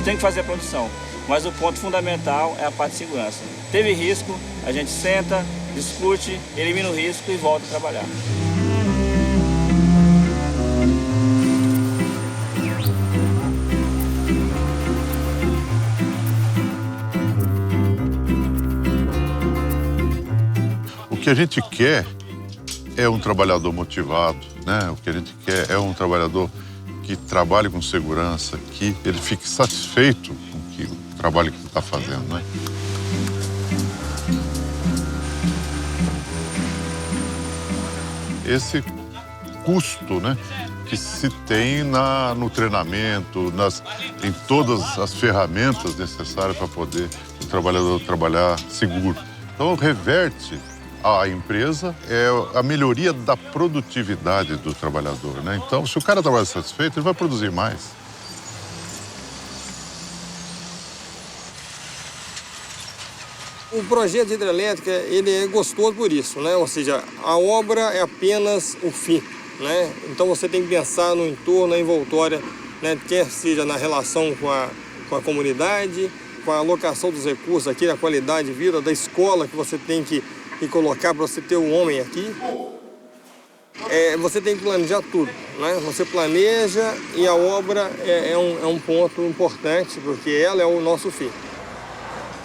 nós temos que fazer a produção. Mas o ponto fundamental é a parte de segurança. Teve risco, a gente senta, discute, elimina o risco e volta a trabalhar. O que a gente quer é um trabalhador motivado, né? O que a gente quer é um trabalhador que trabalhe com segurança, que ele fique satisfeito com o trabalho que ele está fazendo, né? Esse custo, né, que se tem no treinamento, em todas as ferramentas necessárias para poder o trabalhador trabalhar seguro. Então, reverte à empresa a melhoria da produtividade do trabalhador, né? Então, se o cara trabalha satisfeito, ele vai produzir mais. O projeto de hidrelétrica, ele é gostoso por isso, né? Ou seja, a obra é apenas o fim, né? Então você tem que pensar no entorno, na envoltória, né? Quer seja na relação com a comunidade, com a alocação dos recursos aqui, a qualidade de vida da escola que você tem que colocar para você ter um homem aqui. Você tem que planejar tudo, né? Você planeja e a obra é um ponto importante, porque ela é o nosso fim.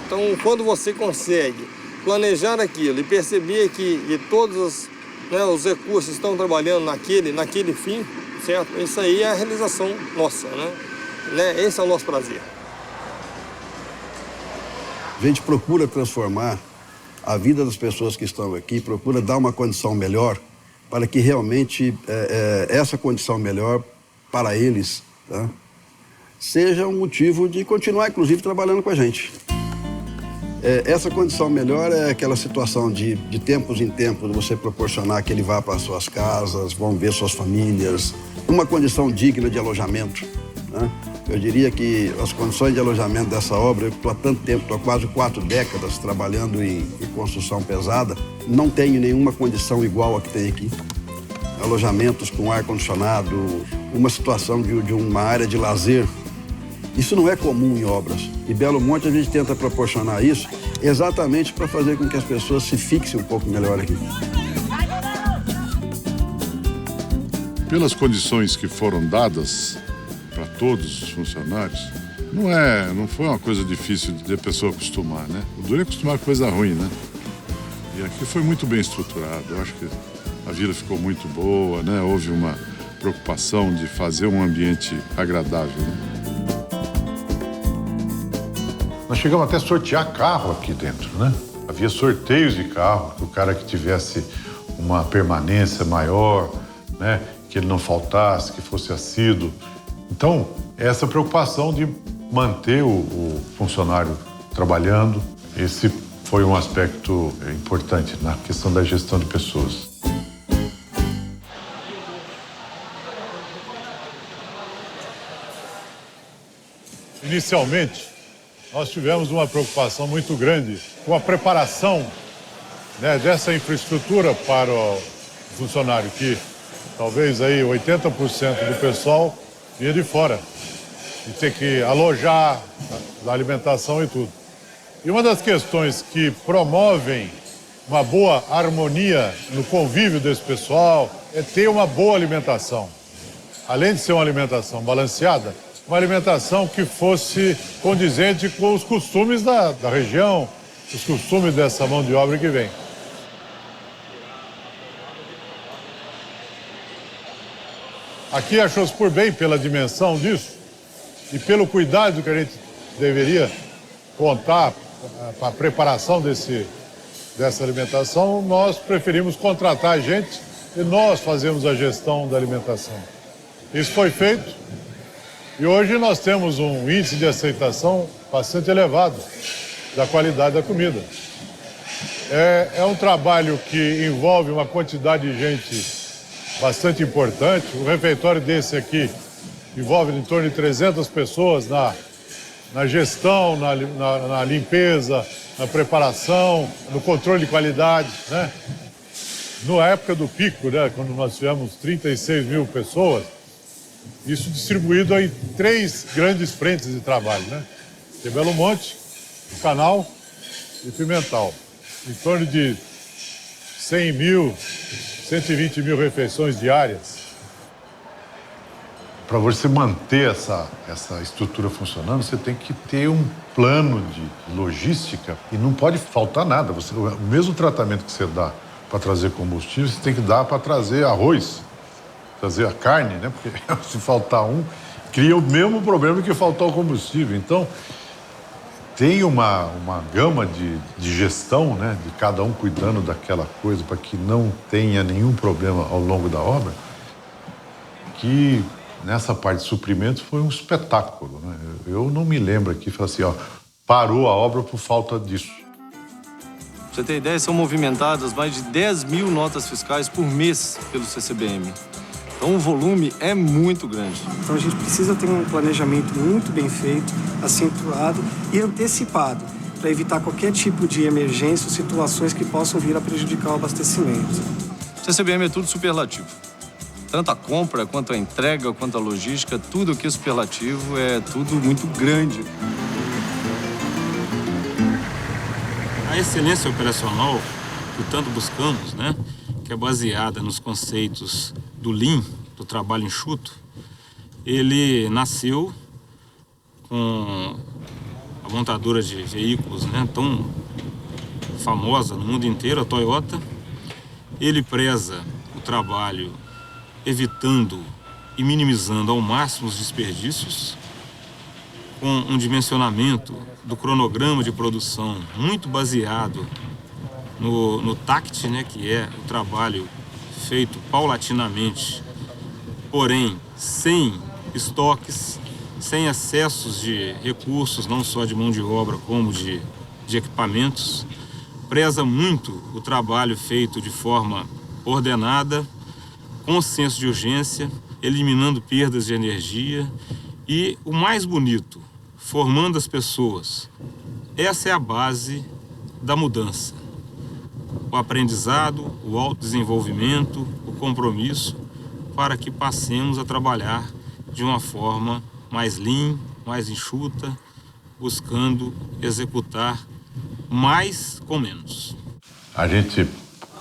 Então, quando você consegue planejar aquilo e perceber que todos os recursos estão trabalhando naquele fim, certo? Isso aí é a realização nossa, né? Esse é o nosso prazer. A gente procura transformar a vida das pessoas que estão aqui, procura dar uma condição melhor para que realmente essa condição melhor para eles, tá, seja um motivo de continuar, inclusive, trabalhando com a gente. Essa condição melhor é aquela situação de tempos em tempos você proporcionar que ele vá para as suas casas, vão ver suas famílias, uma condição digna de alojamento, né? Eu diria que as condições de alojamento dessa obra, eu estou há tanto tempo, estou há quase 4 décadas trabalhando em construção pesada, não tenho nenhuma condição igual a que tem aqui. Alojamentos com ar-condicionado, uma situação de uma área de lazer. Isso não é comum em obras. E Belo Monte a gente tenta proporcionar isso exatamente para fazer com que as pessoas se fixem um pouco melhor aqui. Pelas condições que foram dadas para todos os funcionários, não foi uma coisa difícil de a pessoa acostumar, né? O duro é acostumar com coisa ruim, né? E aqui foi muito bem estruturado. Eu acho que a vila ficou muito boa, né? Houve uma preocupação de fazer um ambiente agradável, né? Nós chegamos até a sortear carro aqui dentro, né? Havia sorteios de carro, que o cara que tivesse uma permanência maior, né? Que ele não faltasse, que fosse assíduo. Então, essa preocupação de manter o funcionário trabalhando, esse foi um aspecto importante na questão da gestão de pessoas. Inicialmente, nós tivemos uma preocupação muito grande com a preparação, né, dessa infraestrutura para o funcionário, que talvez aí 80% do pessoal vinha de fora e ter que alojar, da alimentação e tudo. E uma das questões que promovem uma boa harmonia no convívio desse pessoal é ter uma boa alimentação. Além de ser uma alimentação balanceada, uma alimentação que fosse condizente com os costumes da região, os costumes dessa mão de obra que vem. Aqui achou-se por bem, pela dimensão disso e pelo cuidado que a gente deveria contar para a preparação dessa alimentação, nós preferimos contratar gente e nós fazemos a gestão da alimentação. Isso foi feito. E hoje nós temos um índice de aceitação bastante elevado da qualidade da comida. É um trabalho que envolve uma quantidade de gente bastante importante. O refeitório desse aqui envolve em torno de 300 pessoas na gestão, na limpeza, na preparação, no controle de qualidade, né? Na época do pico, né, quando nós tivemos 36 mil pessoas, Isso distribuído em 3 grandes frentes de trabalho, né? Tem Belo Monte, o Canal e Pimental. Em torno de 100 mil, 120 mil refeições diárias. Para você manter essa estrutura funcionando, você tem que ter um plano de logística e não pode faltar nada. O mesmo tratamento que você dá para trazer combustível, você tem que dar para trazer arroz, trazer a carne, né? Porque se faltar um, cria o mesmo problema que faltar o combustível. Então, tem uma gama de gestão, né? De cada um cuidando daquela coisa para que não tenha nenhum problema ao longo da obra, que nessa parte de suprimentos foi um espetáculo, né? Eu não me lembro aqui, falei assim, ó, parou a obra por falta disso. Pra você ter ideia, são movimentadas mais de 10 mil notas fiscais por mês pelo CCBM. Então o volume é muito grande. Então a gente precisa ter um planejamento muito bem feito, acentuado e antecipado, para evitar qualquer tipo de emergência ou situações que possam vir a prejudicar o abastecimento. O CCBM é tudo superlativo. Tanto a compra, quanto a entrega, quanto a logística, tudo aqui é superlativo, é tudo muito grande. A excelência operacional que tanto buscamos, né, que é baseada nos conceitos do Lean, do trabalho enxuto, ele nasceu com a montadora de veículos, né, tão famosa no mundo inteiro, a Toyota. Ele preza o trabalho evitando e minimizando ao máximo os desperdícios, com um dimensionamento do cronograma de produção muito baseado no TACT, né, que é o trabalho feito paulatinamente, porém sem estoques, sem excessos de recursos, não só de mão de obra, como de equipamentos. Preza muito o trabalho feito de forma ordenada, com senso de urgência, eliminando perdas de energia e, o mais bonito, formando as pessoas. Essa é a base da mudança. O aprendizado, o autodesenvolvimento, o compromisso, para que passemos a trabalhar de uma forma mais lean, mais enxuta, buscando executar mais com menos. A gente,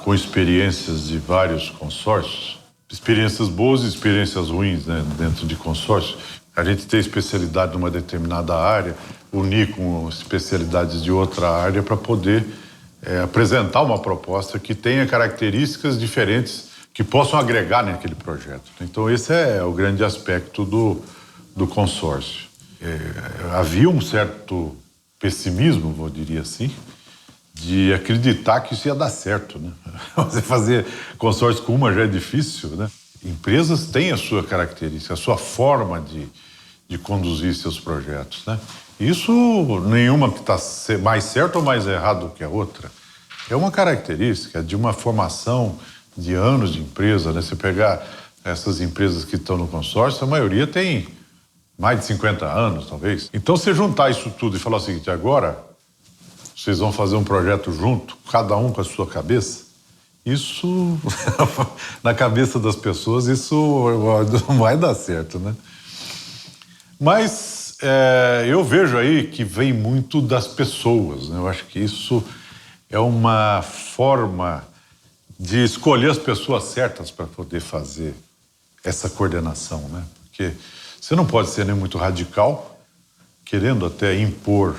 com experiências de vários consórcios, experiências boas e experiências ruins, né, dentro de consórcio. A gente tem especialidade numa determinada área, unir com especialidades de outra área para poder apresentar uma proposta que tenha características diferentes que possam agregar naquele projeto. Então esse é o grande aspecto do consórcio. Havia um certo pessimismo, vou dizer assim, de acreditar que isso ia dar certo, né? Você fazer consórcio com uma já é difícil, né? Empresas têm a sua característica, a sua forma de conduzir seus projetos, né? Isso, nenhuma que está mais certa ou mais errada do que a outra. É uma característica de uma formação de anos de empresa, né? Você pegar essas empresas que estão no consórcio, a maioria tem mais de 50 anos, talvez. Então, você juntar isso tudo e falar o seguinte, agora vocês vão fazer um projeto junto, cada um com a sua cabeça, isso, na cabeça das pessoas, isso não vai dar certo, né? Mas eu vejo aí que vem muito das pessoas, né? Eu acho que isso é uma forma de escolher as pessoas certas para poder fazer essa coordenação, né? Porque você não pode ser nem muito radical, querendo até impor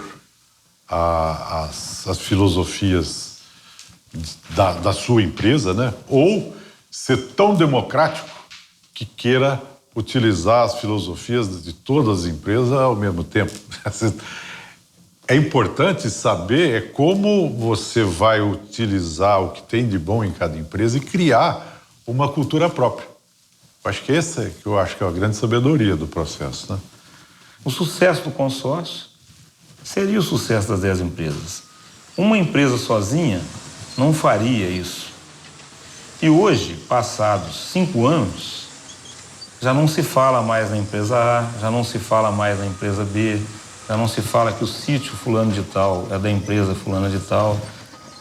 as filosofias da sua empresa, né? Ou ser tão democrático que queira utilizar as filosofias de todas as empresas ao mesmo tempo. É importante saber como você vai utilizar o que tem de bom em cada empresa e criar uma cultura própria. Eu acho que essa é que eu acho que é a grande sabedoria do processo, né? O sucesso do consórcio seria o sucesso das 10 empresas. Uma empresa sozinha não faria isso. E hoje, passados 5 anos, já não se fala mais na empresa A, já não se fala mais na empresa B, já não se fala que o sítio fulano de tal é da empresa fulana de tal.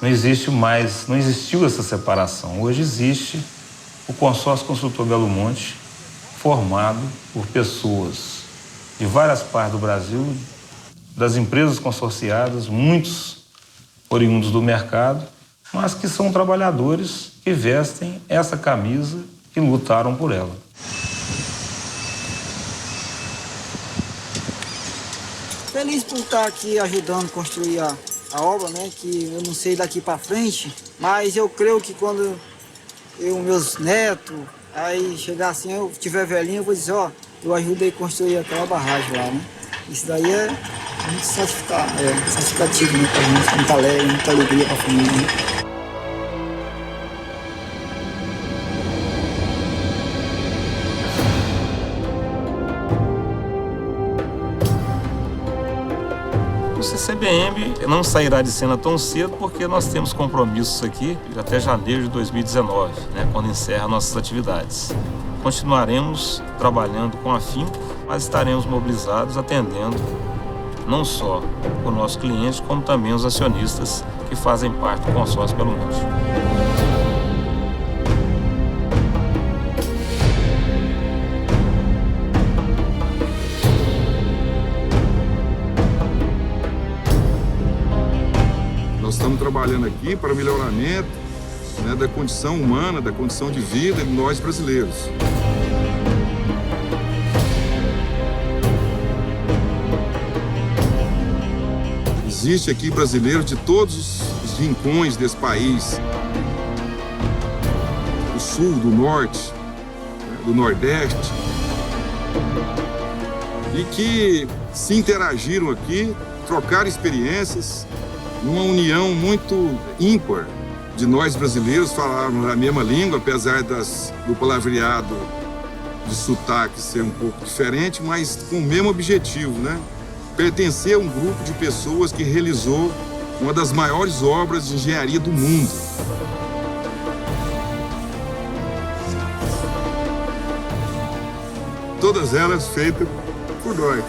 Não existe mais, não existiu essa separação. Hoje existe o consórcio Construtor Belo Monte, formado por pessoas de várias partes do Brasil, das empresas consorciadas, muitos oriundos do mercado, mas que são trabalhadores que vestem essa camisa e lutaram por ela. Feliz por estar aqui ajudando a construir a obra, né? Que eu não sei daqui para frente, mas eu creio que quando meus netos, aí chegar assim, eu tiver velhinho, eu vou dizer, ó, eu ajudei a construir aquela barragem lá, né? Isso daí é muito satisfativo, né, pra gente, muita alegria, muita alegria pra família, né? O CCBM não sairá de cena tão cedo porque nós temos compromissos aqui até janeiro de 2019, né, quando encerra nossas atividades. Continuaremos trabalhando com afinco, mas estaremos mobilizados atendendo não só o nosso cliente, como também os acionistas que fazem parte do consórcio Belo Monte. Nós estamos trabalhando aqui para melhoramento, né, da condição humana, da condição de vida de nós brasileiros. Existe aqui brasileiros de todos os rincões desse país, do sul, do norte, do nordeste, e que se interagiram aqui, trocaram experiências, numa união muito ímpar de nós brasileiros, falarmos a mesma língua, apesar do palavreado de sotaque ser um pouco diferente, mas com o mesmo objetivo, né? Pertencer a um grupo de pessoas que realizou uma das maiores obras de engenharia do mundo. Todas elas feitas por nós.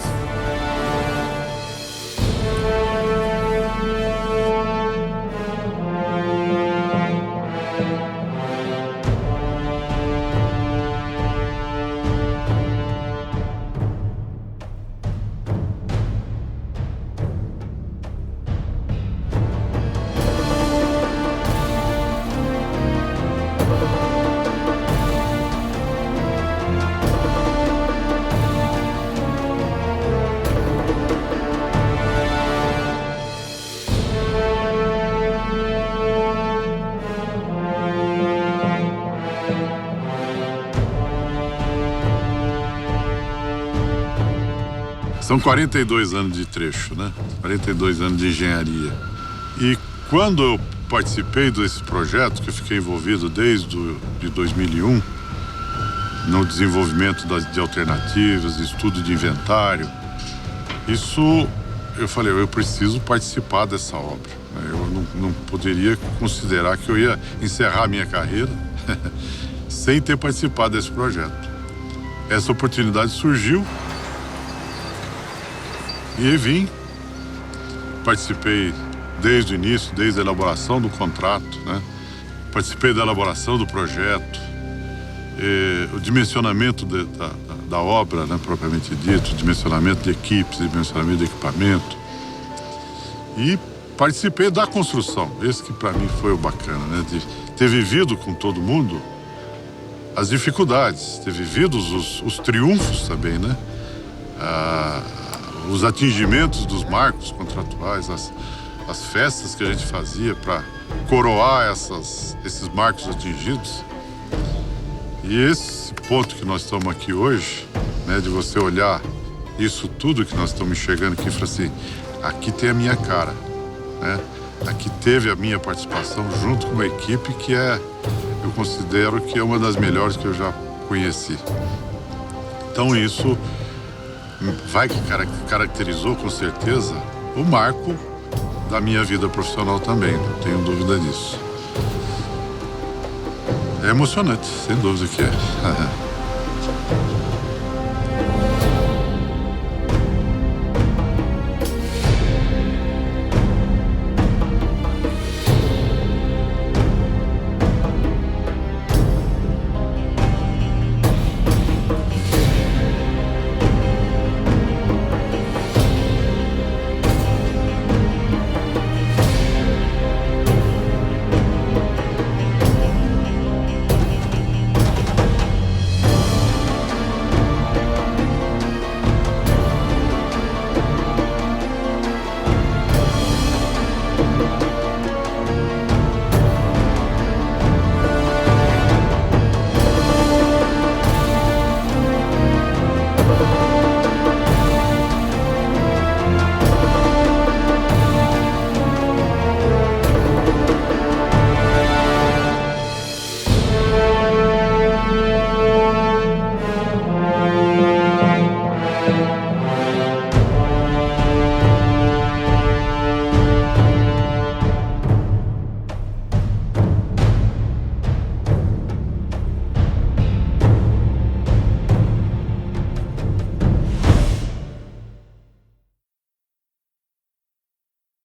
São 42 anos de trecho, né? 42 anos de engenharia. E quando eu participei desse projeto, que eu fiquei envolvido desde de 2001, no desenvolvimento de alternativas, estudo de inventário, isso eu falei, eu preciso participar dessa obra. Eu não poderia considerar que eu ia encerrar a minha carreira sem ter participado desse projeto. Essa oportunidade surgiu e vim, participei desde o início, desde a elaboração do contrato, né? Participei da elaboração do projeto, o dimensionamento da obra, né, propriamente dito, o dimensionamento de equipes, dimensionamento de equipamento. E participei da construção, esse que para mim foi o bacana, né? De ter vivido com todo mundo as dificuldades, ter vivido os triunfos também, né? Os atingimentos dos marcos contratuais, as festas que a gente fazia para coroar esses marcos atingidos. E esse ponto que nós estamos aqui hoje, né, de você olhar isso tudo que nós estamos enxergando aqui e falar assim, aqui tem a minha cara, né? Aqui teve a minha participação junto com uma equipe que eu considero que é uma das melhores que eu já conheci. Então isso caracterizou com certeza o marco da minha vida profissional também, não tenho dúvida disso. É emocionante, sem dúvida que é.